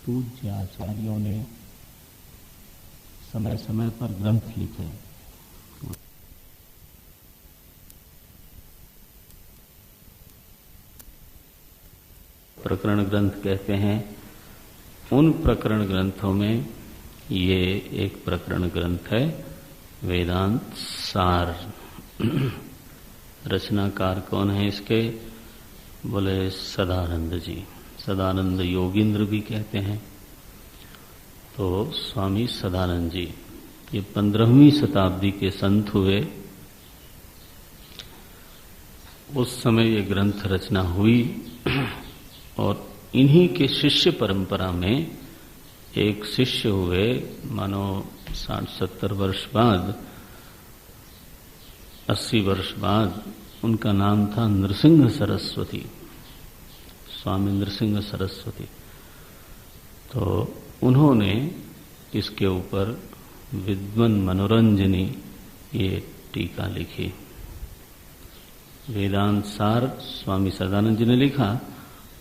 पूज्य आचार्यों ने समय समय पर ग्रंथ लिखे। प्रकरण ग्रंथ कहते हैं। उन प्रकरण ग्रंथों में ये एक प्रकरण ग्रंथ है, वेदांत सार। रचनाकार कौन है इसके? बोले सदानंद जी। सदानंद योगींद्र भी कहते हैं। तो स्वामी सदानंद जी ये 15वीं शताब्दी के संत हुए। उस समय ये ग्रंथ रचना हुई और इन्हीं के शिष्य परंपरा में एक शिष्य हुए, मानो 60-70 वर्ष बाद, 80 वर्ष बाद। उनका नाम था नृसिंह सरस्वती, स्वामी नृसिंह सरस्वती। तो उन्होंने इसके ऊपर विद्वन मनोरंजनी ये टीका लिखी। वेदांत सार स्वामी सदानंद जी ने लिखा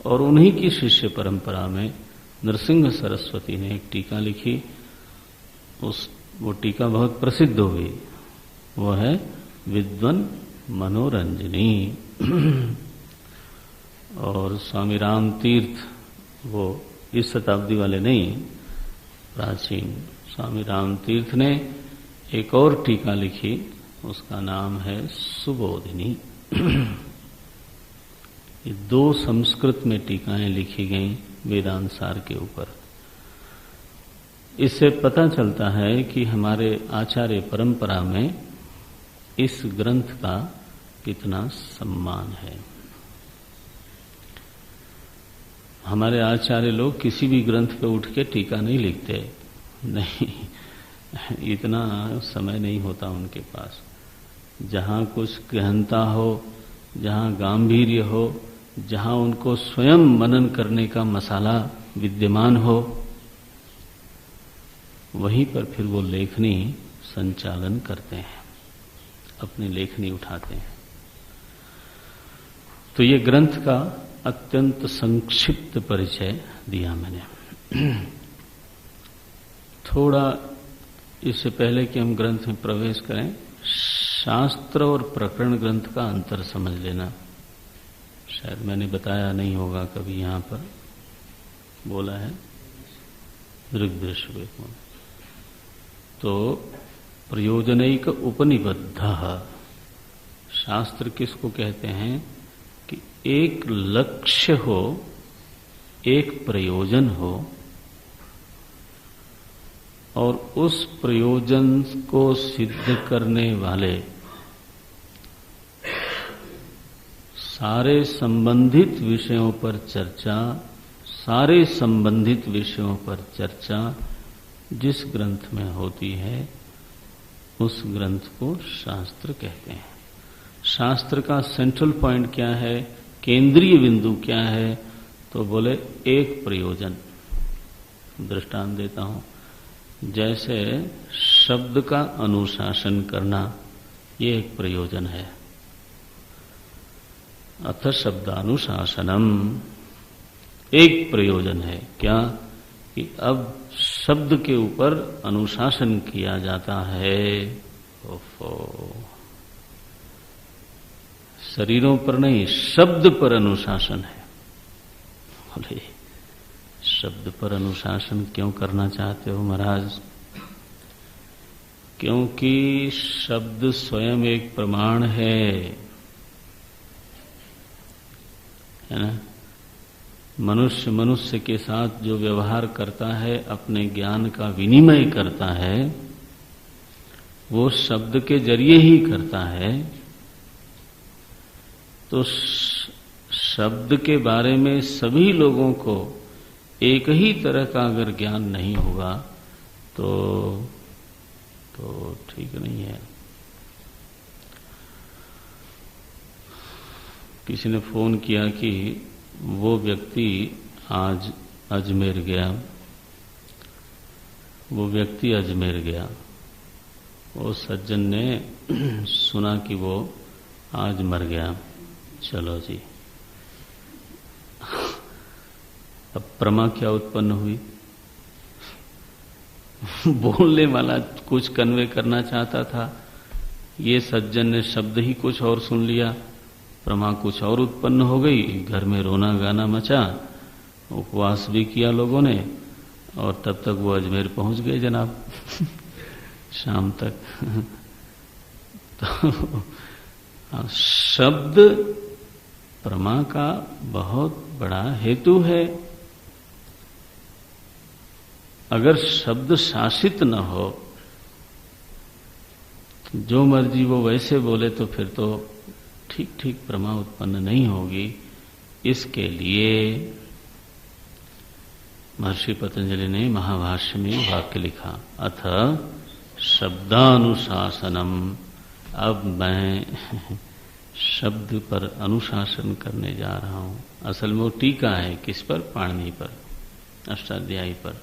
और उन्हीं की शिष्य परंपरा में नृसिंह सरस्वती ने एक टीका लिखी। वो टीका बहुत प्रसिद्ध हुई। वो है विद्वन मनोरंजनी। और स्वामी राम तीर्थ, वो इस शताब्दी वाले नहीं, प्राचीन स्वामी राम तीर्थ ने एक और टीका लिखी, उसका नाम है सुबोधिनी। ये 2 संस्कृत में टीकाएं लिखी गई वेदांत सार के ऊपर। इससे पता चलता है कि हमारे आचार्य परंपरा में इस ग्रंथ का कितना सम्मान है। हमारे आचार्य लोग किसी भी ग्रंथ पे उठ के टीका नहीं लिखते, नहीं, इतना समय नहीं होता उनके पास। जहां कुछ गहनता हो, जहां गांभीर्य हो, जहां उनको स्वयं मनन करने का मसाला विद्यमान हो, वहीं पर फिर वो लेखनी संचालन करते हैं, अपनी लेखनी उठाते हैं। तो ये ग्रंथ का अत्यंत संक्षिप्त परिचय दिया मैंने। थोड़ा इससे पहले कि हम ग्रंथ में प्रवेश करें, शास्त्र और प्रकरण ग्रंथ का अंतर समझ लेना। शायद मैंने बताया नहीं होगा कभी, यहां पर बोला है ऋग्वेद। तो प्रयोजनैक उपनिबद्ध शास्त्र किसको कहते हैं कि एक लक्ष्य हो, एक प्रयोजन हो और उस प्रयोजन को सिद्ध करने वाले सारे संबंधित विषयों पर चर्चा जिस ग्रंथ में होती है उस ग्रंथ को शास्त्र कहते हैं। शास्त्र का सेंट्रल पॉइंट क्या है, केंद्रीय बिंदु क्या है? तो बोले एक प्रयोजन। दृष्टांत देता हूं, जैसे शब्द का अनुशासन करना, ये एक प्रयोजन है। अथ शब्दानुशासनम एक प्रयोजन है। क्या? कि अब शब्द के ऊपर अनुशासन किया जाता है। शरीरों पर नहीं, शब्द पर अनुशासन है। बोले शब्द पर अनुशासन क्यों करना चाहते हो महाराज? क्योंकि शब्द स्वयं एक प्रमाण है ना? मनुष्य के साथ जो व्यवहार करता है, अपने ज्ञान का विनिमय करता है, वो शब्द के जरिए ही करता है। तो शब्द के बारे में सभी लोगों को एक ही तरह का अगर ज्ञान नहीं होगा तो ठीक नहीं है। किसी ने फोन किया कि वो व्यक्ति आज अजमेर गया। वो सज्जन ने सुना कि वो आज मर गया। चलो जी, अब प्रमा क्या उत्पन्न हुई? बोलने वाला कुछ कन्वे करना चाहता था, ये सज्जन ने शब्द ही कुछ और सुन लिया, प्रमा कुछ और उत्पन्न हो गई, घर में रोना गाना मचा, उपवास भी किया लोगों ने, और तब तक वो अजमेर पहुंच गए जनाब शाम तक। तो शब्द प्रमा का बहुत बड़ा हेतु है। अगर शब्द शासित न हो, तो जो मर्जी वो वैसे बोले, तो फिर तो ठीक ठीक प्रमा उत्पन्न नहीं होगी। इसके लिए महर्षि पतंजलि ने महाभाष्य में वाक्य लिखा, अथ शब्दानुशासनम। अब मैं शब्द पर अनुशासन करने जा रहा हूं। असल में वो टीका है किस पर? पाणिनि पर, अष्टाध्यायी पर।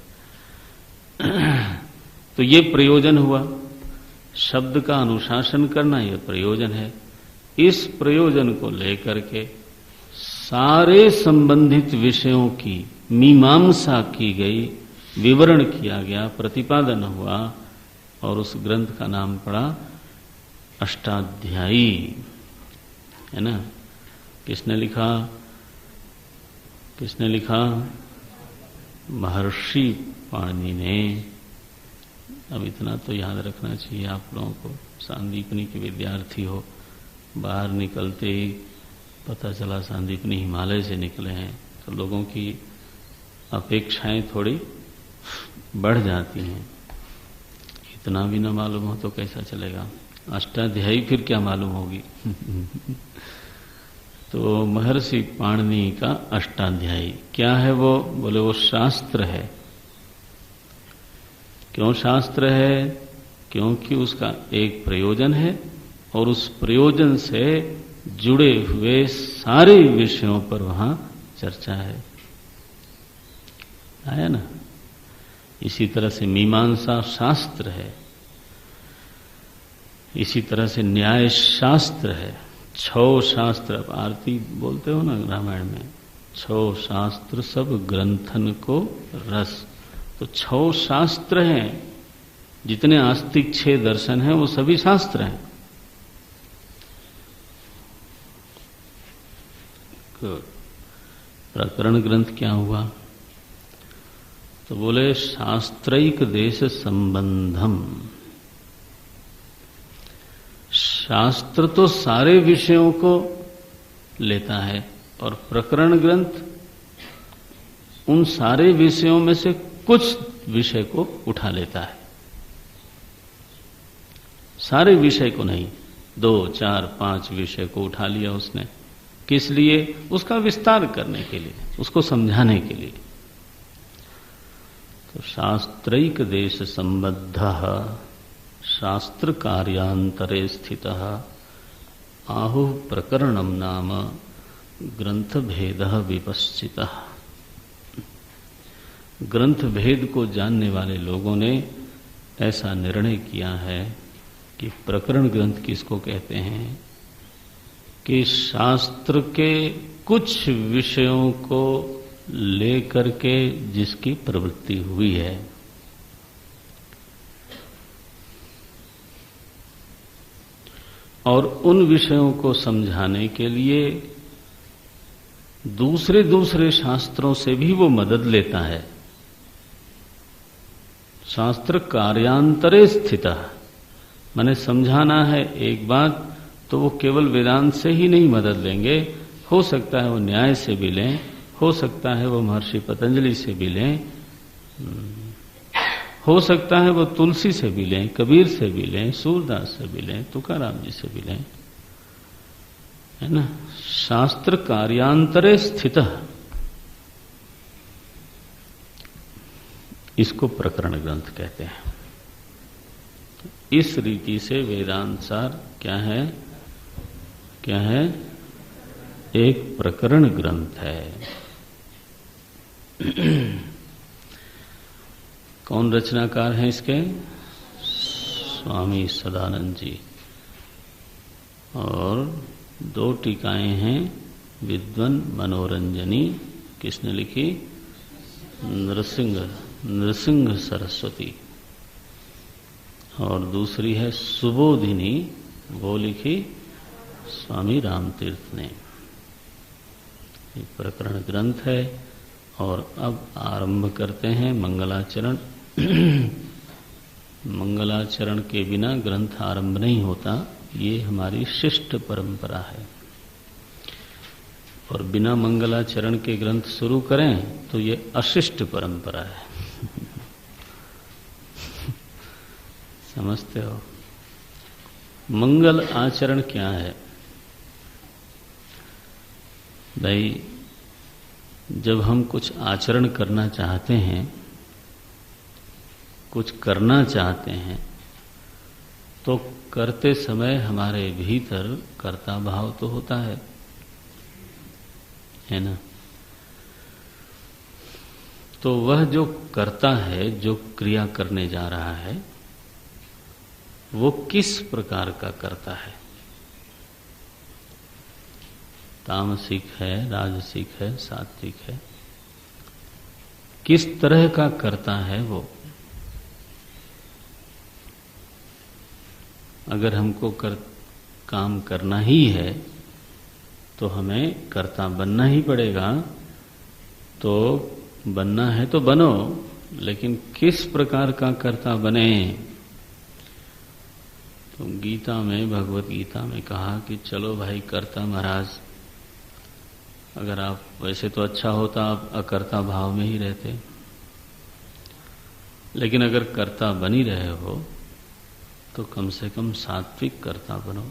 तो ये प्रयोजन हुआ, शब्द का अनुशासन करना यह प्रयोजन है। इस प्रयोजन को लेकर के सारे संबंधित विषयों की मीमांसा की गई, विवरण किया गया, प्रतिपादन हुआ, और उस ग्रंथ का नाम पड़ा अष्टाध्यायी, है ना। किसने लिखा? किसने लिखा? महर्षि पाणिनि ने। अब इतना तो याद रखना चाहिए आप लोगों को, सांदीपनी के विद्यार्थी हो, बाहर निकलते ही पता चला सांदीपनी हिमालय से निकले हैं, तो लोगों की अपेक्षाएं थोड़ी बढ़ जाती हैं। इतना भी न मालूम हो तो कैसा चलेगा? अष्टाध्यायी फिर क्या मालूम होगी? तो महर्षि पाणिनि का अष्टाध्यायी क्या है वो? बोले वो शास्त्र है। क्यों शास्त्र है? क्योंकि उसका एक प्रयोजन है, और उस प्रयोजन से जुड़े हुए सारे विषयों पर वहां चर्चा है। आया ना? इसी तरह से मीमांसा शास्त्र है, इसी तरह से न्याय शास्त्र है। 6 शास्त्र, अब आरती बोलते हो ना रामायण में, 6 शास्त्र सब ग्रंथन को रस। तो 6 शास्त्र हैं, जितने आस्तिक 6 दर्शन हैं वो सभी शास्त्र हैं। प्रकरण ग्रंथ क्या हुआ? तो बोले शास्त्रैक देश संबंधम। शास्त्र तो सारे विषयों को लेता है, और प्रकरण ग्रंथ उन सारे विषयों में से कुछ विषय को उठा लेता है। सारे विषय को नहीं, 2, 4, 5 विषय को उठा लिया उसने। किस लिए? उसका विस्तार करने के लिए, उसको समझाने के लिए। तो शास्त्रैक देश संबद्धः शास्त्र कार्यांतरे स्थितः आहुः प्रकरणम नाम ग्रंथ भेदः विपश्चितः। ग्रंथ भेद को जानने वाले लोगों ने ऐसा निर्णय किया है कि प्रकरण ग्रंथ किसको कहते हैं? कि शास्त्र के कुछ विषयों को लेकर के जिसकी प्रवृत्ति हुई है। और उन विषयों को समझाने के लिए दूसरे दूसरे शास्त्रों से भी वो मदद लेता है। शास्त्र कार्यांतरे स्थित, माने समझाना है एक बात, तो वो केवल वेदांत से ही नहीं मदद लेंगे। हो सकता है वो न्याय से भी लें, हो सकता है वो महर्षि पतंजलि से भी लें, हो सकता है वो तुलसी से भी लें, कबीर से भी लें, सूरदास से भी लें, तुकाराम जी से भी लें, है ना। शास्त्र कार्यांतरे स्थित, इसको प्रकरण ग्रंथ कहते हैं। इस रीति से वेदांत सार क्या है? क्या है? एक प्रकरण ग्रंथ है। कौन रचनाकार हैं इसके? स्वामी सदानंद जी। और 2 टीकाएं हैं विद्वन मनोरंजनी। किसने लिखी? नृसिंह सरस्वती। और दूसरी है सुबोधिनी, वो लिखी स्वामी रामतीर्थ ने। एक प्रकरण ग्रंथ है। और अब आरंभ करते हैं मंगलाचरण। मंगलाचरण के बिना ग्रंथ आरंभ नहीं होता, ये हमारी शिष्ट परंपरा है। और बिना मंगलाचरण के ग्रंथ शुरू करें तो ये अशिष्ट परंपरा है। समझते हो? मंगल आचरण क्या है भाई? जब हम कुछ आचरण करना चाहते हैं, कुछ करना चाहते हैं, तो करते समय हमारे भीतर कर्ता भाव तो होता है ना? तो वह जो करता है, जो क्रिया करने जा रहा है, वो किस प्रकार का करता है? तामसिक है, राजसिक है, सात्विक है? किस तरह का करता है वो? अगर हमको काम करना ही है तो हमें कर्ता बनना ही पड़ेगा। तो बनना है तो बनो, लेकिन किस प्रकार का कर्ता बने? तो गीता में, भगवत गीता में कहा कि चलो भाई कर्ता महाराज, अगर आप, वैसे तो अच्छा होता आप अकर्ता भाव में ही रहते, लेकिन अगर कर्ता बन ही रहे हो तो कम से कम सात्विक कर्ता बनो।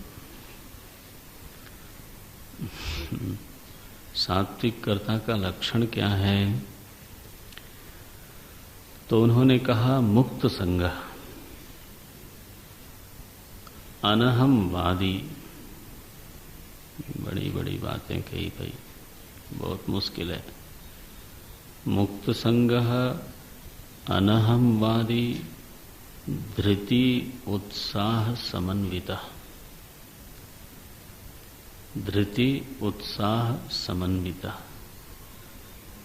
सात्विक कर्ता का लक्षण क्या है? तो उन्होंने कहा मुक्त संग, अनहमवादी। बड़ी बड़ी बातें कही भाई, बहुत मुश्किल है। मुक्त संग, अनहमवादी, धृति उत्साह समन्विता। धृति उत्साह समन्विता,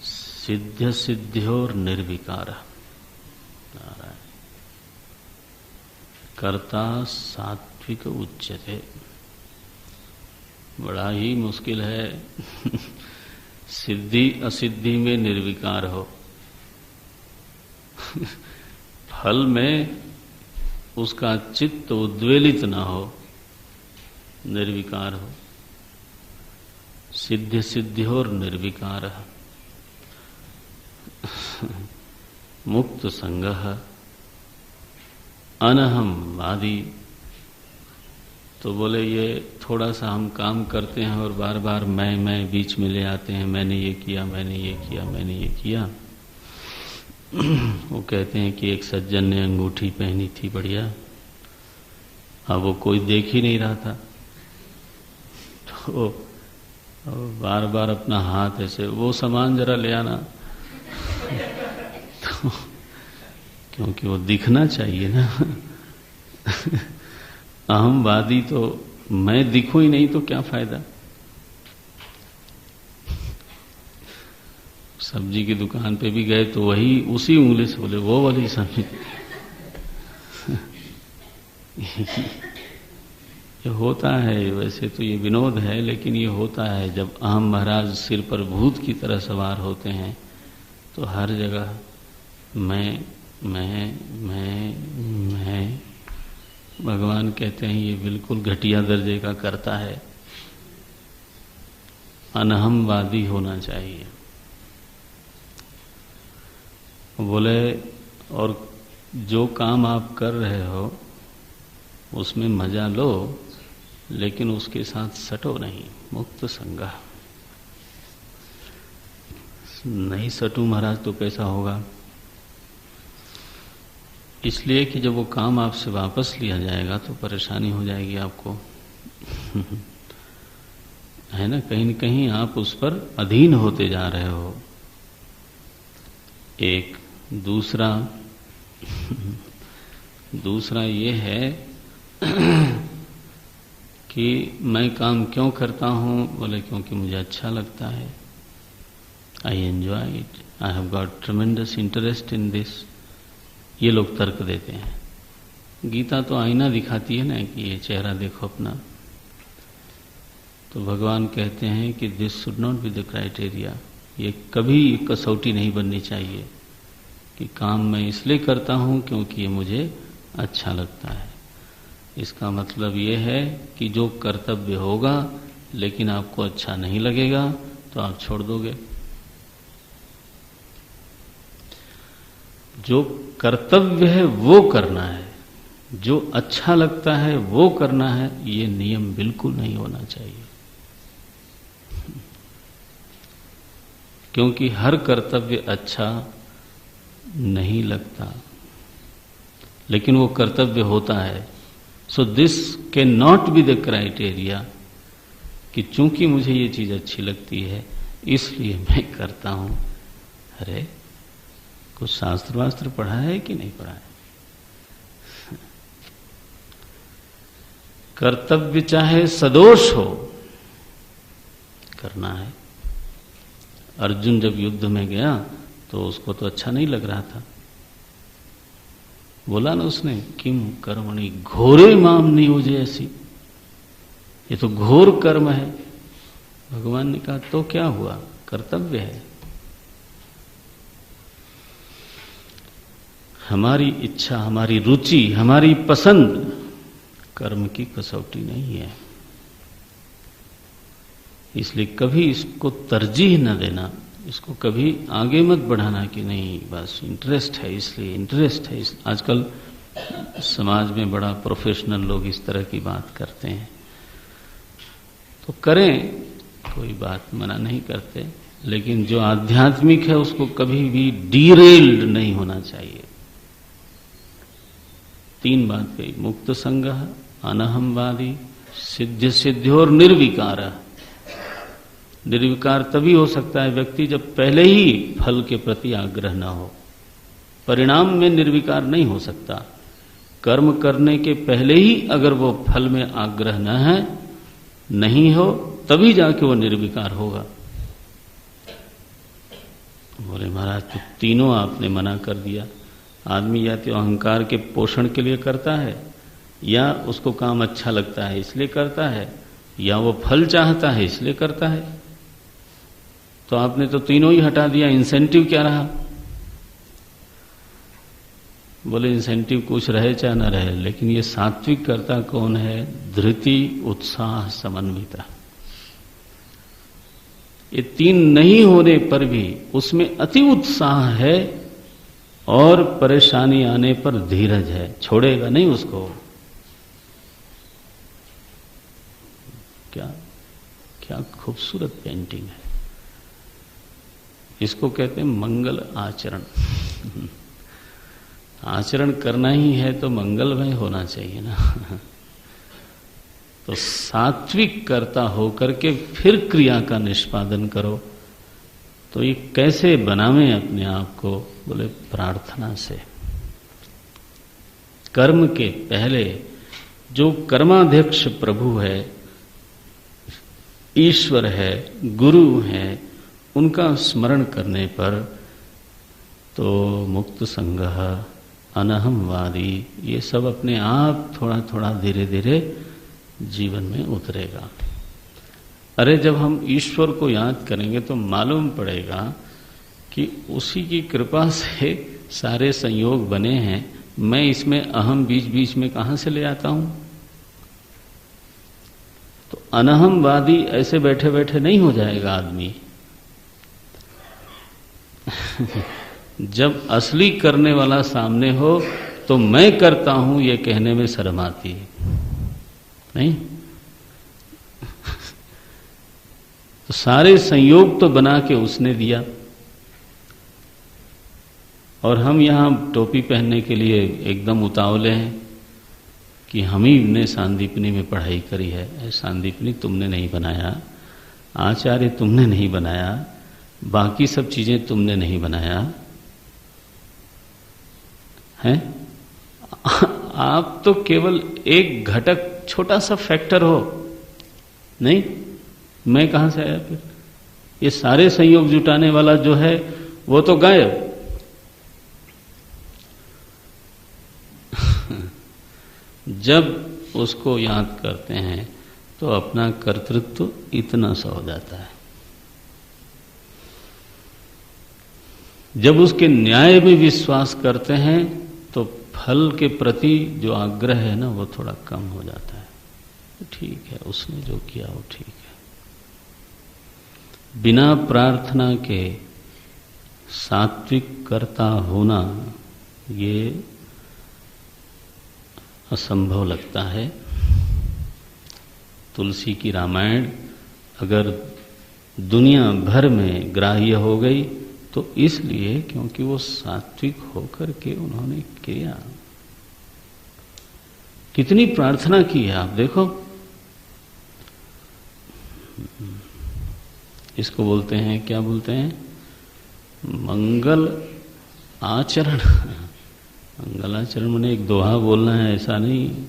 सिद्ध सिद्ध्योर निर्विकार। कर्ता सात्विक उच्यते। बड़ा ही मुश्किल है। सिद्धि असिद्धि में निर्विकार हो, फल में उसका चित्त उद्वेलित ना हो, निर्विकार हो। सिद्ध सिद्ध्योर निर्विकार, मुक्त संगः, अनहमवादी। तो बोले ये थोड़ा सा हम काम करते हैं और बार बार मैं बीच में ले आते हैं, मैंने ये किया, मैंने ये किया, मैंने ये किया। वो कहते हैं कि एक सज्जन ने अंगूठी पहनी थी बढ़िया, अब वो कोई देख ही नहीं रहा था, तो बार बार अपना हाथ ऐसे, वो सामान जरा ले आना। तो क्योंकि वो दिखना चाहिए ना। अहमवादी तो मैं दिखूं ही नहीं तो क्या फायदा। सब्जी की दुकान पे भी गए तो वही उसी उंगली से बोले वो वाली सब्जी। ये होता है, वैसे तो ये विनोद है, लेकिन ये होता है जब अहम महाराज सिर पर भूत की तरह सवार होते हैं तो हर जगह मैं। भगवान कहते हैं ये बिल्कुल घटिया दर्जे का करता है, अनहमवादी होना चाहिए। बोले और जो काम आप कर रहे हो उसमें मजा लो, लेकिन उसके साथ सटो नहीं। मुक्त संग, नहीं सटू महाराज तो कैसा होगा? इसलिए कि जब वो काम आपसे वापस लिया जाएगा तो परेशानी हो जाएगी आपको। है ना, कहीं न कहीं आप उस पर अधीन होते जा रहे हो। एक दूसरा ये है कि मैं काम क्यों करता हूं? बोले क्योंकि मुझे अच्छा लगता है। I enjoy it, I have got ट्रेमेंडस interest in this. ये लोग तर्क देते हैं। गीता तो आईना दिखाती है ना कि ये चेहरा देखो अपना। तो भगवान कहते हैं कि this should not be the criteria, ये कभी कसौटी नहीं बननी चाहिए कि काम मैं इसलिए करता हूं क्योंकि ये मुझे अच्छा लगता है। इसका मतलब ये है कि जो कर्तव्य होगा लेकिन आपको अच्छा नहीं लगेगा तो आप छोड़ दोगे। जो कर्तव्य है वो करना है, जो अच्छा लगता है वो करना है, ये नियम बिल्कुल नहीं होना चाहिए। क्योंकि हर कर्तव्य अच्छा नहीं लगता, लेकिन वो कर्तव्य होता है। So this can not be the criteria कि चूंकि मुझे ये चीज अच्छी लगती है इसलिए मैं करता हूं। अरे कुछ शास्त्र वास्त्र पढ़ा है कि नहीं पढ़ा है? कर्तव्य चाहे सदोष हो, करना है। अर्जुन जब युद्ध में गया तो उसको तो अच्छा नहीं लग रहा था। बोला ना उसने, किम कर्मणि घोरे माम नियोजे ऐसी, ये तो घोर कर्म है। भगवान ने कहा तो क्या हुआ, कर्तव्य है। हमारी इच्छा, हमारी रुचि, हमारी पसंद कर्म की कसौटी नहीं है। इसलिए कभी इसको तरजीह न देना, इसको कभी आगे मत बढ़ाना कि नहीं बस इंटरेस्ट है इसलिए, इंटरेस्ट है आजकल समाज में बड़ा प्रोफेशनल लोग इस तरह की बात करते हैं। तो करें, कोई बात मना नहीं करते, लेकिन जो आध्यात्मिक है उसको कभी भी डीरेल्ड नहीं होना चाहिए। 3 बात कही, मुक्त संगः, अनहमवादी, सिद्ध सिद्ध्योर निर्विकार। निर्विकार तभी हो सकता है व्यक्ति जब पहले ही फल के प्रति आग्रह न हो। परिणाम में निर्विकार नहीं हो सकता। कर्म करने के पहले ही अगर वो फल में आग्रह न है, नहीं हो, तभी जाके वो निर्विकार होगा। बोले महाराज तो तीनों आपने मना कर दिया। आदमी या तो अहंकार के पोषण के लिए करता है, या उसको काम अच्छा लगता है इसलिए करता है, या वो फल चाहता है इसलिए करता है। तो आपने तो तीनों ही हटा दिया, इंसेंटिव क्या रहा? बोले इंसेंटिव कुछ रहे चाहे न रहे, लेकिन ये सात्विक कर्ता कौन है? धृति, उत्साह, समन्विता। ये 3 नहीं होने पर भी उसमें अति उत्साह है और परेशानी आने पर धीरज है, छोड़ेगा नहीं उसको। क्या क्या खूबसूरत पेंटिंग है। इसको कहते हैं मंगल आचरण। आचरण करना ही है तो मंगलमय होना चाहिए ना। तो सात्विक कर्ता होकर के फिर क्रिया का निष्पादन करो। तो ये कैसे बनावें अपने आप को? बोले प्रार्थना से। कर्म के पहले जो कर्माध्यक्ष प्रभु है, ईश्वर है, गुरु है, उनका स्मरण करने पर तो मुक्त संगः, अनहमवादी, ये सब अपने आप थोड़ा थोड़ा धीरे धीरे जीवन में उतरेगा। अरे जब हम ईश्वर को याद करेंगे तो मालूम पड़ेगा कि उसी की कृपा से सारे संयोग बने हैं। मैं इसमें अहम बीच बीच में कहां से ले आता हूं? तो अनहमवादी ऐसे बैठे बैठे नहीं हो जाएगा आदमी। जब असली करने वाला सामने हो तो मैं करता हूं ये कहने में शर्म आती है, नहीं? तो सारे संयोग तो बना के उसने दिया, और हम यहां टोपी पहनने के लिए एकदम उतावले हैं कि हम ही ने सांदीपनी में पढ़ाई करी है। सांदीपनी तुमने नहीं बनाया, आचार्य तुमने नहीं बनाया, बाकी सब चीजें तुमने नहीं बनाया है। आप तो केवल एक घटक, छोटा सा फैक्टर हो। नहीं, मैं कहां से आया फिर? ये सारे संयोग जुटाने वाला जो है वो तो गायब। जब उसको याद करते हैं तो अपना कर्तृत्व इतना सा हो जाता है। जब उसके न्याय में विश्वास करते हैं तो फल के प्रति जो आग्रह है ना वो थोड़ा कम हो जाता है। ठीक है, उसने जो किया वो ठीक है। बिना प्रार्थना के सात्विक कर्ता होना ये असंभव लगता है। तुलसी की रामायण अगर दुनिया भर में ग्राह्य हो गई तो इसलिए क्योंकि वो सात्विक होकर के उन्होंने किया। कितनी प्रार्थना की है आप देखो। इसको बोलते हैं, क्या बोलते हैं, मंगल आचरण। मंगलाचरण माने एक दोहा बोलना है ऐसा नहीं,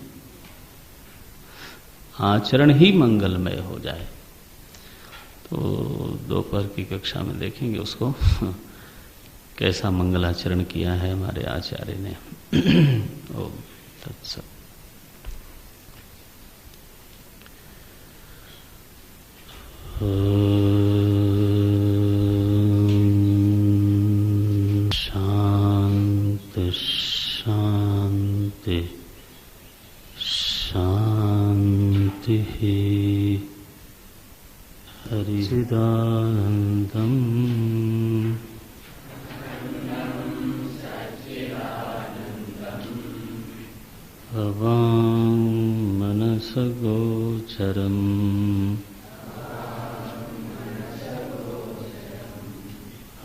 आचरण ही मंगलमय हो जाए। तो दोपहर की कक्षा में देखेंगे उसको कैसा मंगलाचरण किया है हमारे आचार्य ने। ओम तत्सत। शांति शांति शांति। हरिचिदानंदम भवां मनसगोचरम्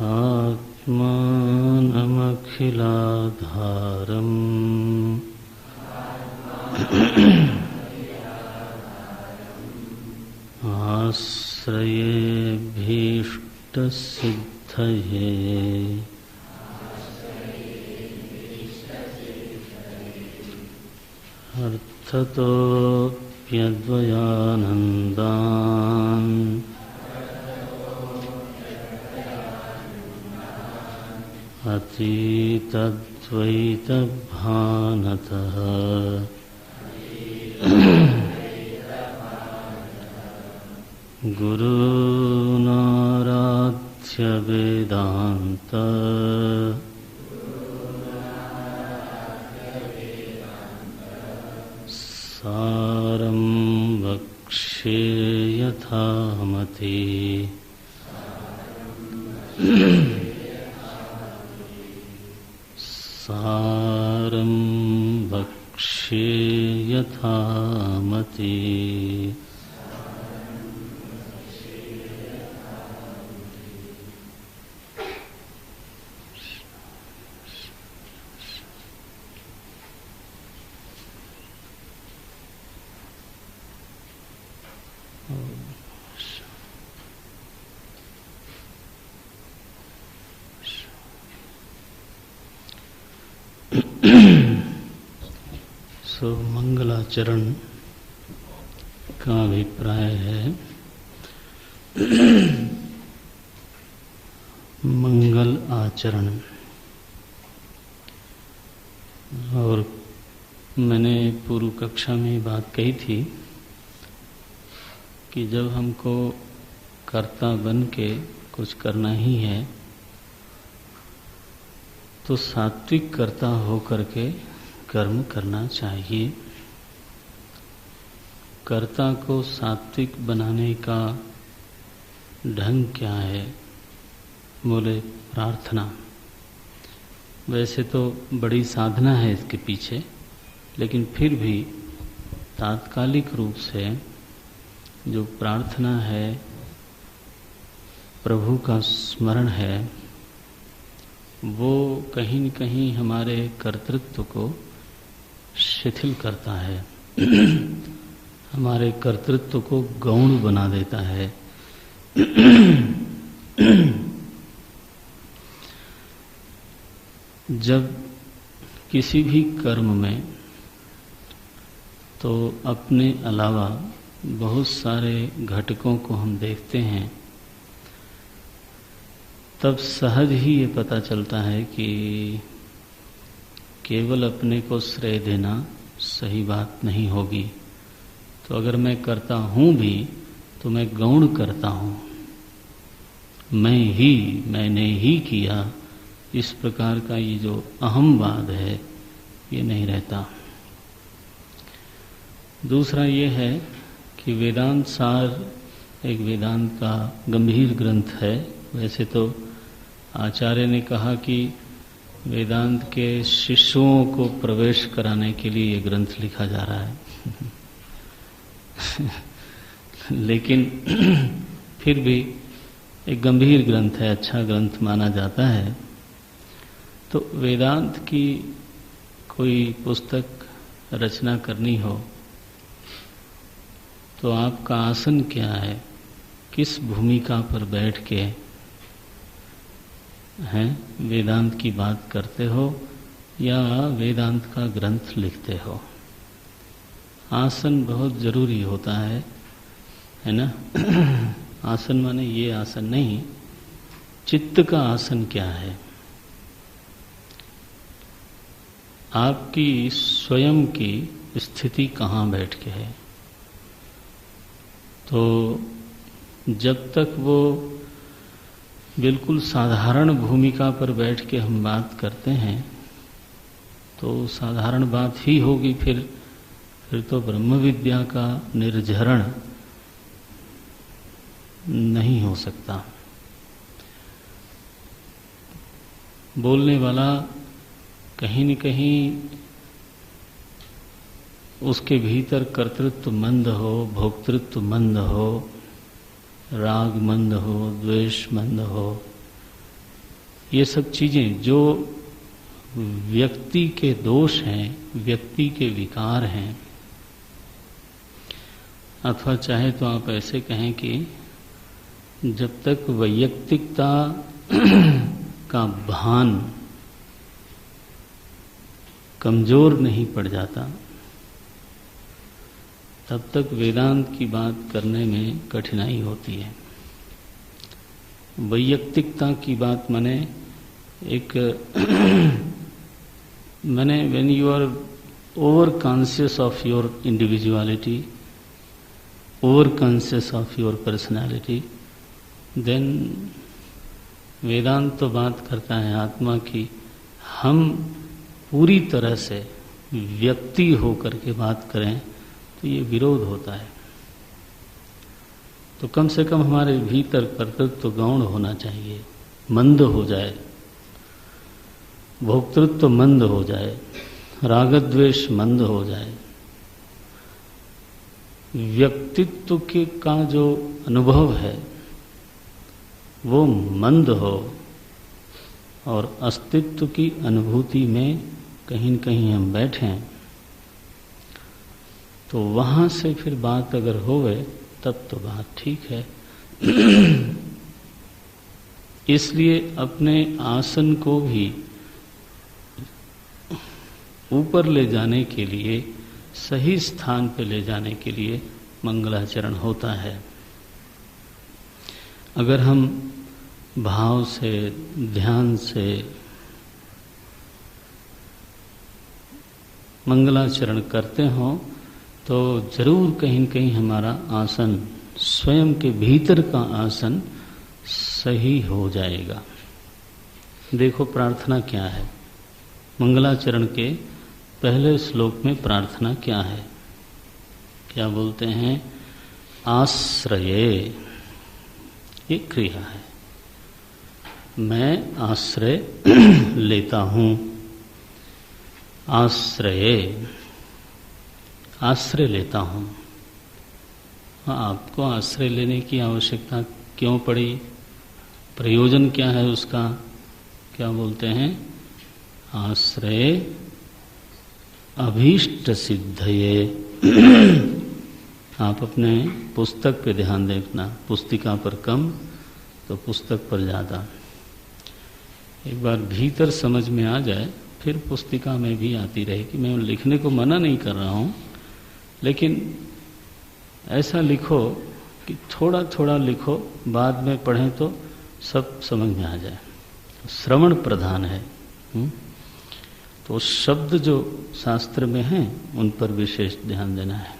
आत्मानमखिलाधारम् आश्रयेभीष्टसिद्धये अर्थतोऽप्यद्वयानन्दान् अतीतद्वैतभानतः गुरूनाराध्य वेदान्त सारं वक्ष्ये यथामति। सारं वक्ष्ये यथामति। सो मंगलाचरण का अभिप्राय है मंगल आचरण। और मैंने पूर्व कक्षा में बात कही थी कि जब हमको कर्ता बन के कुछ करना ही है तो सात्विक कर्ता होकर के कर्म करना चाहिए। कर्ता को सात्विक बनाने का ढंग क्या है? बोले प्रार्थना। वैसे तो बड़ी साधना है इसके पीछे, लेकिन फिर भी तात्कालिक रूप से जो प्रार्थना है, प्रभु का स्मरण है, वो कहीं न कहीं हमारे कर्तृत्व को शिथिल करता है, हमारे कर्तृत्व को गौण बना देता है। जब किसी भी कर्म में तो अपने अलावा बहुत सारे घटकों को हम देखते हैं, तब सहज ही ये पता चलता है कि केवल अपने को श्रेय देना सही बात नहीं होगी। तो अगर मैं करता हूं भी तो मैं गौण करता हूं, मैंने ही किया, इस प्रकार का ये जो अहमवाद है ये नहीं रहता। दूसरा ये है कि वेदांत सार एक वेदांत का गंभीर ग्रंथ है। वैसे तो आचार्य ने कहा कि वेदांत के शिष्यों को प्रवेश कराने के लिए ये ग्रंथ लिखा जा रहा है लेकिन फिर भी एक गंभीर ग्रंथ है, अच्छा ग्रंथ माना जाता है। तो वेदांत की कोई पुस्तक रचना करनी हो तो आपका आसन क्या है, किस भूमिका पर बैठ के हैं वेदांत की बात करते हो या वेदांत का ग्रंथ लिखते हो। आसन बहुत जरूरी होता है ना आसन माने ये आसन नहीं, चित्त का आसन क्या है, आपकी स्वयं की स्थिति कहाँ बैठ के है। तो जब तक वो बिल्कुल साधारण भूमिका पर बैठ के हम बात करते हैं तो साधारण बात ही होगी, फिर तो ब्रह्म विद्या का निर्झरण नहीं हो सकता। बोलने वाला कहीं न कहीं उसके भीतर कर्तृत्व मंद हो, भोक्तृत्व मंद हो, राग मंद हो, द्वेष मंद हो, ये सब चीजें जो व्यक्ति के दोष हैं, व्यक्ति के विकार हैं, अथवा चाहे तो आप ऐसे कहें कि जब तक वैयक्तिकता का भान कमजोर नहीं पड़ जाता तब तक वेदांत की बात करने में कठिनाई होती है। वैयक्तिकता की बात माने एक माने when you are over conscious of your individuality, over conscious of your personality, then Vedanta तो बात करता है आत्मा की। हम पूरी तरह से व्यक्ति होकर के बात करें तो ये विरोध होता है। तो कम से कम हमारे भीतर कर्तृत्व गौण होना चाहिए, मंद हो जाए, भोक्तृत्व मंद हो जाए, रागद्वेष मंद हो जाए, व्यक्तित्व के का जो अनुभव है वो मंद हो और अस्तित्व की अनुभूति में कहीं न कहीं हम बैठें तो वहां से फिर बात अगर होवे तब तो बात ठीक है। इसलिए अपने आसन को भी ऊपर ले जाने के लिए, सही स्थान पे ले जाने के लिए मंगलाचरण होता है। अगर हम भाव से, ध्यान से मंगलाचरण करते हों तो जरूर कहीं न कहीं हमारा आसन, स्वयं के भीतर का आसन सही हो जाएगा। देखो प्रार्थना क्या है, मंगलाचरण के पहले श्लोक में प्रार्थना क्या है, क्या बोलते हैं, आश्रये, ये क्रिया है, मैं आश्रय लेता हूं। आश्रय, आश्रय लेता हूं। हाँ, आपको आश्रय लेने की आवश्यकता क्यों पड़ी, प्रयोजन क्या है उसका, क्या बोलते हैं, आश्रय अभीष्ट सिद्धये। आप अपने पुस्तक पे ध्यान देखना, पुस्तिका पर कम तो पुस्तक पर ज़्यादा। एक बार भीतर समझ में आ जाए फिर पुस्तिका में भी आती रहेगी। मैं लिखने को मना नहीं कर रहा हूँ, लेकिन ऐसा लिखो कि थोड़ा थोड़ा लिखो, बाद में पढ़ें तो सब समझ में आ जाए। श्रवण प्रधान है। तो शब्द जो शास्त्र में हैं उन पर विशेष ध्यान देना है।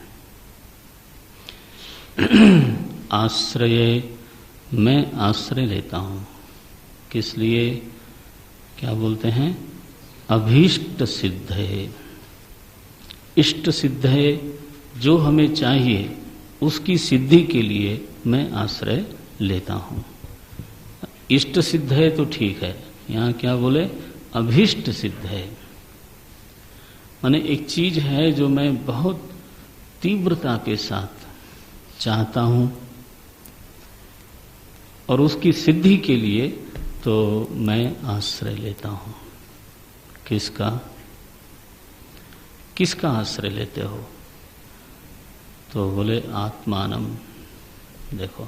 आश्रय, मैं आश्रय लेता हूं, किस लिए? क्या बोलते हैं? अभीष्ट सिद्ध है, इष्ट सिद्ध है, जो हमें चाहिए उसकी सिद्धि के लिए मैं आश्रय लेता हूं। इष्ट सिद्ध है तो ठीक है, यहां क्या बोले? अभीष्ट सिद्ध है, माने एक चीज है जो मैं बहुत तीव्रता के साथ चाहता हूं और उसकी सिद्धि के लिए तो मैं आश्रय लेता हूं। किसका? किसका आश्रय लेते हो? तो बोले आत्मानम। देखो,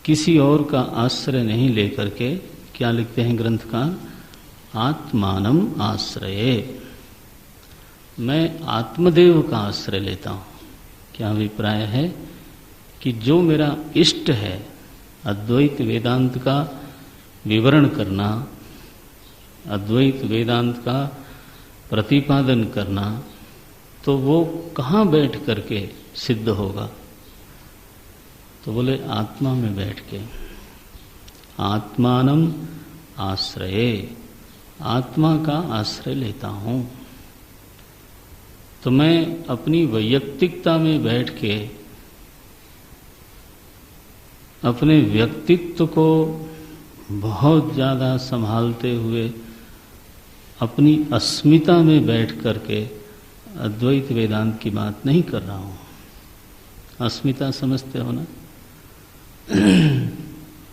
किसी और का आश्रय नहीं लेकर के क्या लिखते हैं ग्रंथकार? आत्मानम आश्रये, मैं आत्मदेव का आश्रय लेता हूं। क्या अभिप्राय है कि जो मेरा इष्ट है, अद्वैत वेदांत का विवरण करना, अद्वैत वेदांत का प्रतिपादन करना, तो वो कहाँ बैठ करके सिद्ध होगा? तो बोले आत्मा में बैठ के। आत्मानम आश्रये, आत्मा का आश्रय लेता हूं। तो मैं अपनी वैयक्तिकता में बैठ के अपने व्यक्तित्व को बहुत ज्यादा संभालते हुए अपनी अस्मिता में बैठ करके अद्वैत वेदांत की बात नहीं कर रहा हूं। अस्मिता समझते हो ना?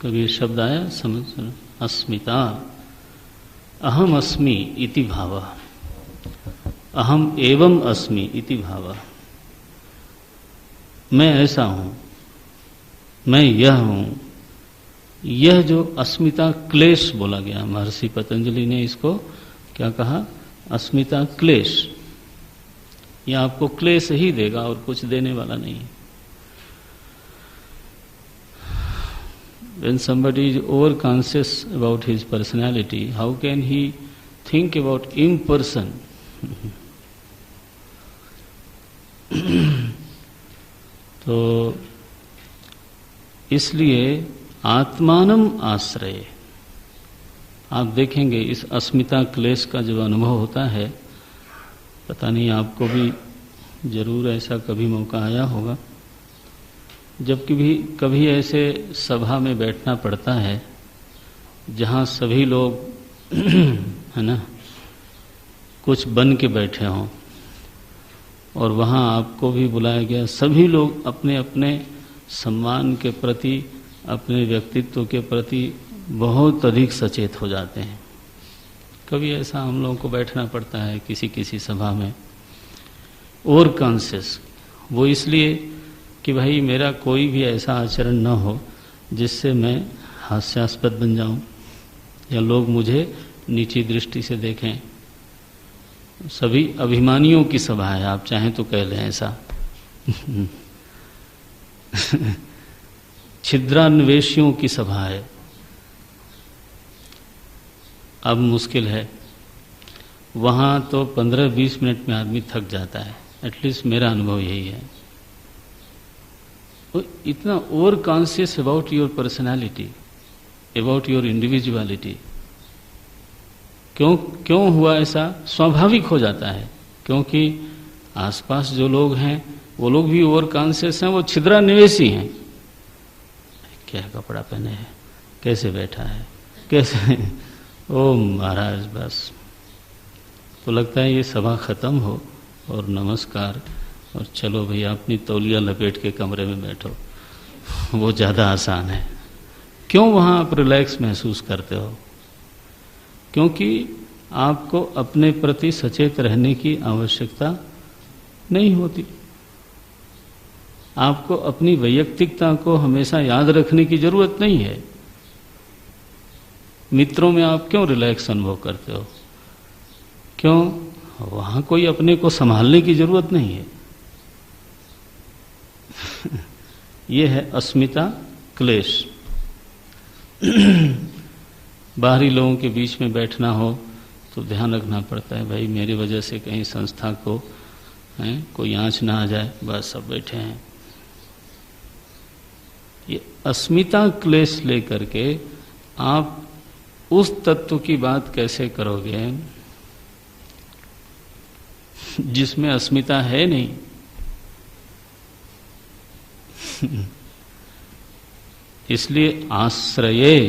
कभी ये शब्द आया समझ? अस्मिता, अहम अस्मि इति भावः, अहम एवं अस्मि इति भावः। मैं ऐसा हूं, मैं यह हूं। यह जो अस्मिता क्लेश बोला गया, महर्षि पतंजलि ने इसको क्या कहा? अस्मिता क्लेश। यह आपको क्लेश ही देगा और कुछ देने वाला नहीं है। When somebody is overconscious about his personality, how can he think about imperson? तो इसलिए आत्मानम आश्रय, आप देखेंगे इस अस्मिता क्लेश का जो अनुभव होता है, पता नहीं आपको भी जरूर ऐसा कभी मौका आया होगा, जबकि भी कभी ऐसे सभा में बैठना पड़ता है जहाँ सभी लोग है ना कुछ बन के बैठे हों और वहाँ आपको भी बुलाया गया, सभी लोग अपने अपने सम्मान के प्रति, अपने व्यक्तित्व के प्रति बहुत अधिक सचेत हो जाते हैं। कभी ऐसा हम लोगों को बैठना पड़ता है किसी किसी सभा में, और कॉन्शियस, वो इसलिए कि भाई मेरा कोई भी ऐसा आचरण न हो जिससे मैं हास्यास्पद बन जाऊं या लोग मुझे नीची दृष्टि से देखें। सभी अभिमानियों की सभा है, आप चाहें तो कह लें ऐसा। छिद्रान्वेषियों की सभा है। अब मुश्किल है, वहां तो 15-20 मिनट में आदमी थक जाता है, एटलीस्ट मेरा अनुभव यही है। तो इतना over conscious about your personality, about your individuality, क्यों हुआ ऐसा? स्वाभाविक हो जाता है, क्योंकि आसपास जो लोग हैं वो लोग भी ओवर कॉन्शियस हैं, वो छिद्रान्वेषी हैं। क्या कपड़ा पहने है, कैसे बैठा है, कैसे, ओ महाराज, बस तो लगता है ये सभा खत्म हो और नमस्कार और चलो भैया अपनी तौलिया लपेट के कमरे में बैठो, वो ज़्यादा आसान है। क्यों वहाँ आप रिलैक्स महसूस करते हो? क्योंकि आपको अपने प्रति सचेत रहने की आवश्यकता नहीं होती। आपको अपनी वैयक्तिकता को हमेशा याद रखने की जरूरत नहीं है। मित्रों में आप क्यों रिलैक्स अनुभव करते हो? क्यों? वहां कोई अपने को संभालने की जरूरत नहीं है। यह है अस्मिता क्लेश। बाहरी लोगों के बीच में बैठना हो तो ध्यान रखना पड़ता है, भाई मेरी वजह से कहीं संस्था को कोई आंच ना आ जाए, बस सब बैठे हैं। ये अस्मिता क्लेश लेकर के आप उस तत्व की बात कैसे करोगे जिसमें अस्मिता है नहीं। इसलिए आश्रये,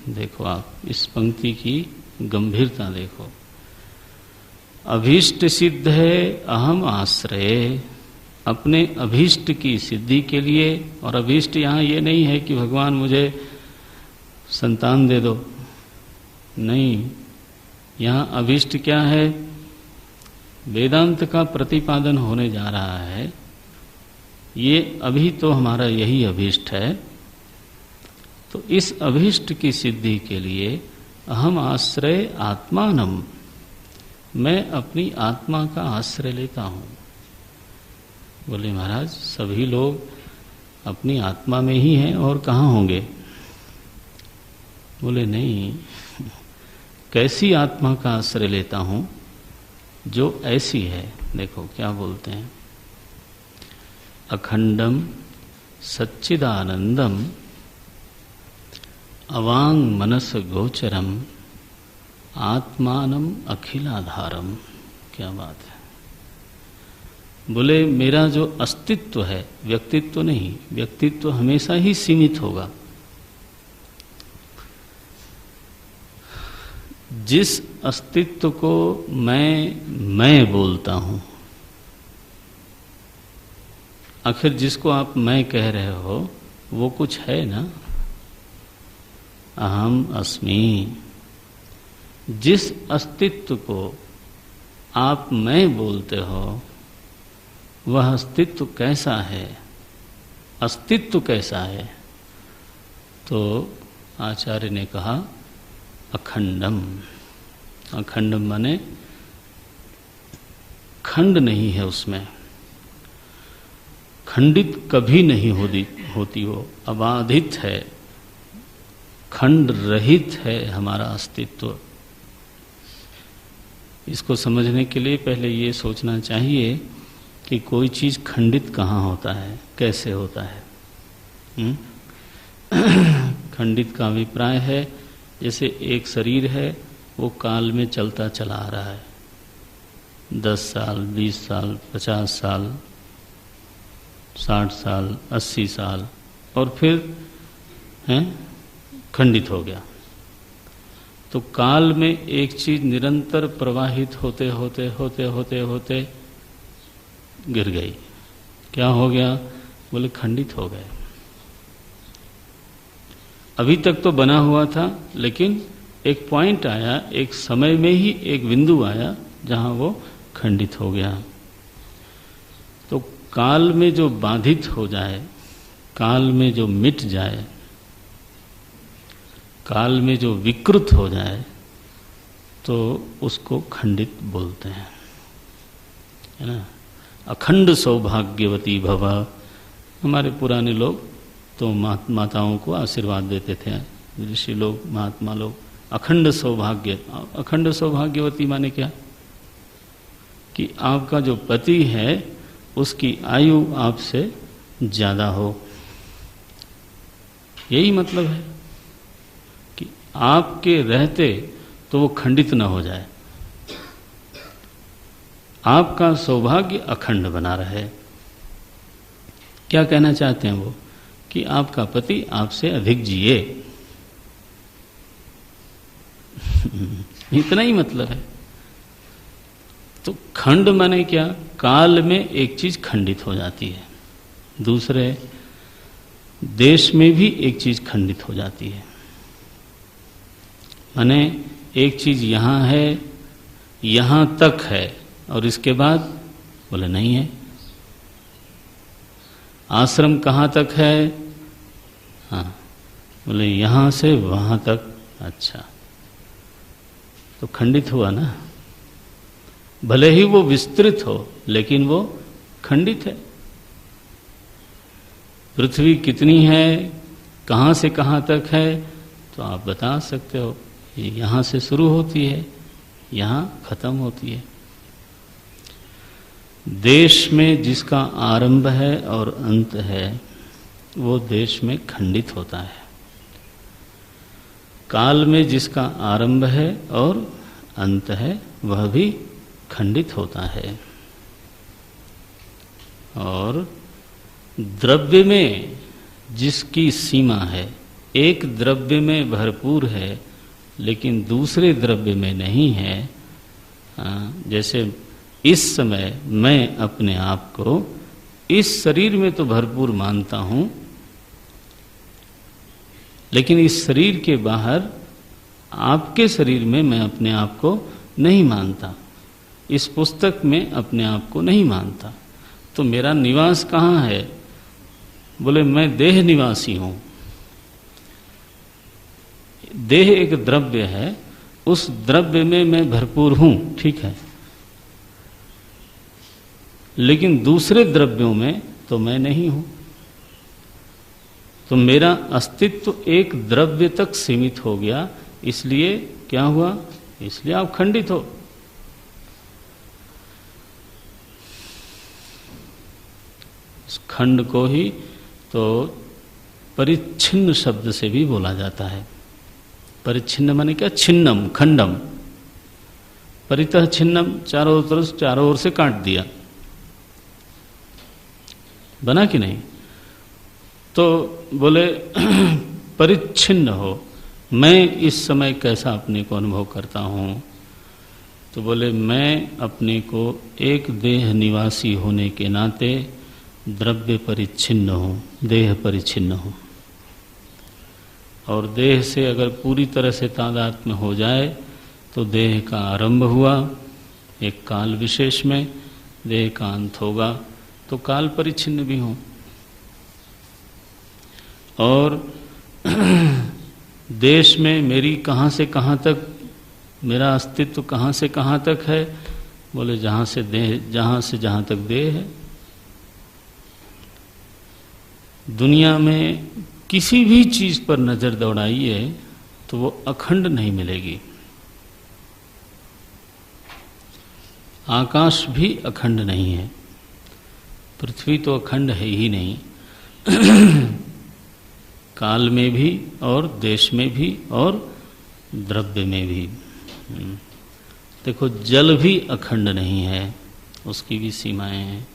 देखो आप इस पंक्ति की गंभीरता देखो, अभीष्ट सिद्ध है अहम आश्रये, अपने अभीष्ट की सिद्धि के लिए। और अभीष्ट यहां ये नहीं है कि भगवान मुझे संतान दे दो, नहीं, यहां अभीष्ट क्या है, वेदांत का प्रतिपादन होने जा रहा है। ये अभी तो हमारा यही अभीष्ट है, तो इस अभीष्ट की सिद्धि के लिए अहम आश्रय आत्मानम, मैं अपनी आत्मा का आश्रय लेता हूं। बोले महाराज सभी लोग अपनी आत्मा में ही हैं और कहाँ होंगे? बोले नहीं, कैसी आत्मा का आश्रय लेता हूं जो ऐसी है। देखो क्या बोलते हैं, अखंडम सच्चिदानंदम अवांग मनस गोचरम आत्मानम अखिलाधारम। क्या बात है। बोले मेरा जो अस्तित्व है, व्यक्तित्व नहीं, व्यक्तित्व हमेशा ही सीमित होगा। जिस अस्तित्व को मैं बोलता हूं, आखिर जिसको आप मैं कह रहे हो वो कुछ है ना, अहम अस्मि। जिस अस्तित्व को आप मैं बोलते हो वह अस्तित्व कैसा है, अस्तित्व कैसा है? तो आचार्य ने कहा अखंडम। अखंडम माने खंड नहीं है उसमें, खंडित कभी नहीं होती वो, अबाधित है, खंड रहित है हमारा अस्तित्व। इसको समझने के लिए पहले ये सोचना चाहिए कि कोई चीज खंडित कहाँ होता है, कैसे होता है। खंडित का अभिप्राय है जैसे एक शरीर है वो काल में चलता चला आ रहा है, 10 साल, 20 साल, 50 साल, 60 साल, 80 साल, और फिर खंडित हो गया। तो काल में एक चीज निरंतर प्रवाहित होते होते होते होते होते गिर गई। क्या हो गया? बोले खंडित हो गए। अभी तक तो बना हुआ था, लेकिन एक पॉइंट आया, एक समय में ही एक बिंदु आया जहां वो खंडित हो गया। तो काल में जो बाधित हो जाए, काल में जो मिट जाए, काल में जो विकृत हो जाए, तो उसको खंडित बोलते हैं, है ना। अखंड सौभाग्यवती भव। हमारे पुराने लोग तो माताओं को आशीर्वाद देते थे, ऋषि लोग, महात्मा लोग, अखंड सौभाग्य। अखंड सौभाग्यवती माने क्या? कि आपका जो पति है उसकी आयु आपसे ज्यादा हो, यही मतलब है कि आपके रहते तो वो खंडित न हो जाए, आपका सौभाग्य अखंड बना रहे। क्या कहना चाहते हैं वो? कि आपका पति आपसे अधिक जिए, इतना ही मतलब है। तो खंड माने क्या? काल में एक चीज खंडित हो जाती है, दूसरे देश में भी एक चीज खंडित हो जाती है। माने एक चीज यहां है, यहां तक है, और इसके बाद बोले नहीं है। आश्रम कहाँ तक है? हाँ, बोले यहां से वहां तक। अच्छा, तो खंडित हुआ ना। भले ही वो विस्तृत हो, लेकिन वो खंडित है। पृथ्वी कितनी है, कहाँ से कहाँ तक है, तो आप बता सकते हो। ये यहां से शुरू होती है, यहां खत्म होती है। देश में जिसका आरंभ है और अंत है वो देश में खंडित होता है। काल में जिसका आरंभ है और अंत है वह भी खंडित होता है। और द्रव्य में जिसकी सीमा है, एक द्रव्य में भरपूर है लेकिन दूसरे द्रव्य में नहीं है, जैसे इस समय मैं अपने आप को इस शरीर में तो भरपूर मानता हूं, लेकिन इस शरीर के बाहर आपके शरीर में मैं अपने आप को नहीं मानता, इस पुस्तक में अपने आप को नहीं मानता। तो मेरा निवास कहाँ है? बोले मैं देह निवासी हूं। देह एक द्रव्य है, उस द्रव्य में मैं भरपूर हूं, ठीक है, लेकिन दूसरे द्रव्यों में तो मैं नहीं हूं। तो मेरा अस्तित्व एक द्रव्य तक सीमित हो गया, इसलिए क्या हुआ? इसलिए आप खंडित हो। इस खंड को ही तो परिच्छिन्न शब्द से भी बोला जाता है। परिच्छिन्न माने क्या? छिन्नम, खंडम। परितः छिन्नम, चारों ओर से काट दिया, बना कि नहीं? तो बोले परिच्छिन्न हो। मैं इस समय कैसा अपने को अनुभव करता हूं? तो बोले मैं अपने को एक देह निवासी होने के नाते द्रव्य परिच्छिन्न हूं, देह परिच्छिन्न हूं। और देह से अगर पूरी तरह से तादात्म्य हो जाए तो देह का आरंभ हुआ एक काल विशेष में, देह का अंत होगा तो काल परिच्छिन्न भी हो। और देश में मेरी कहाँ से कहाँ तक, मेरा अस्तित्व कहाँ से कहाँ तक है? बोले जहाँ से जहाँ तक देह है। दुनिया में किसी भी चीज पर नजर दौड़ाइए तो वो अखंड नहीं मिलेगी। आकाश भी अखंड नहीं है, पृथ्वी तो अखंड है ही नहीं। काल में भी और देश में भी और द्रव्य में भी। देखो जल भी अखंड नहीं है, उसकी भी सीमाएं हैं।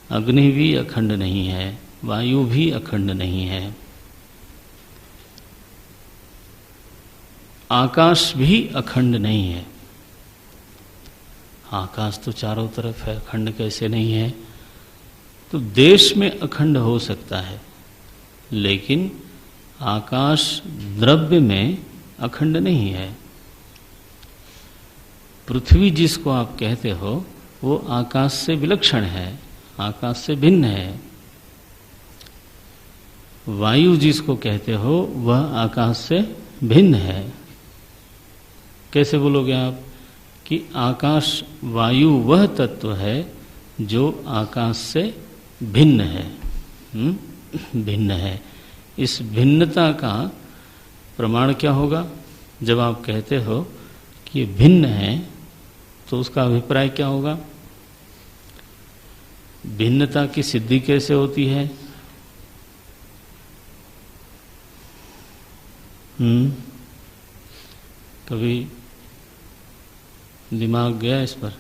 अग्नि भी अखंड नहीं है, वायु भी अखंड नहीं है। आकाश भी अखंड नहीं है। आकाश तो चारों तरफ है, अखंड कैसे नहीं है? तो देश में अखंड हो सकता है, लेकिन आकाश द्रव्य में अखंड नहीं है। पृथ्वी जिसको आप कहते हो वो आकाश से विलक्षण है, आकाश से भिन्न है। वायु जिसको कहते हो वह आकाश से भिन्न है। कैसे बोलोगे आप कि आकाश वायु वह तत्व है जो आकाश से भिन्न है? भिन्न है। इस भिन्नता का प्रमाण क्या होगा? जब आप कहते हो कि भिन्न है तो उसका अभिप्राय क्या होगा? भिन्नता की सिद्धि कैसे होती है? कभी दिमाग गया इस पर?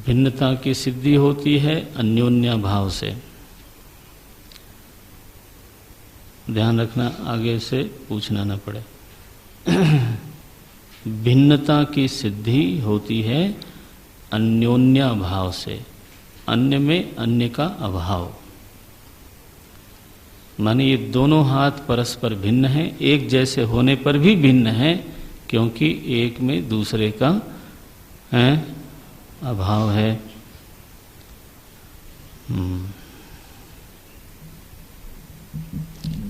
भिन्नता की सिद्धि होती है अन्योन्या भाव से। ध्यान रखना, आगे से पूछना न पड़े। भिन्नता की सिद्धि होती है अन्योन्या भाव से, अन्य में अन्य का अभाव। माने ये दोनों हाथ परस्पर भिन्न हैं, एक जैसे होने पर भी भिन्न है, क्योंकि एक में दूसरे का अभाव है।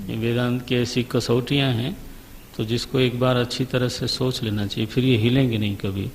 ये वेदांत की ऐसी कसौटियां हैं तो जिसको एक बार अच्छी तरह से सोच लेना चाहिए, फिर ये हिलेंगे नहीं कभी।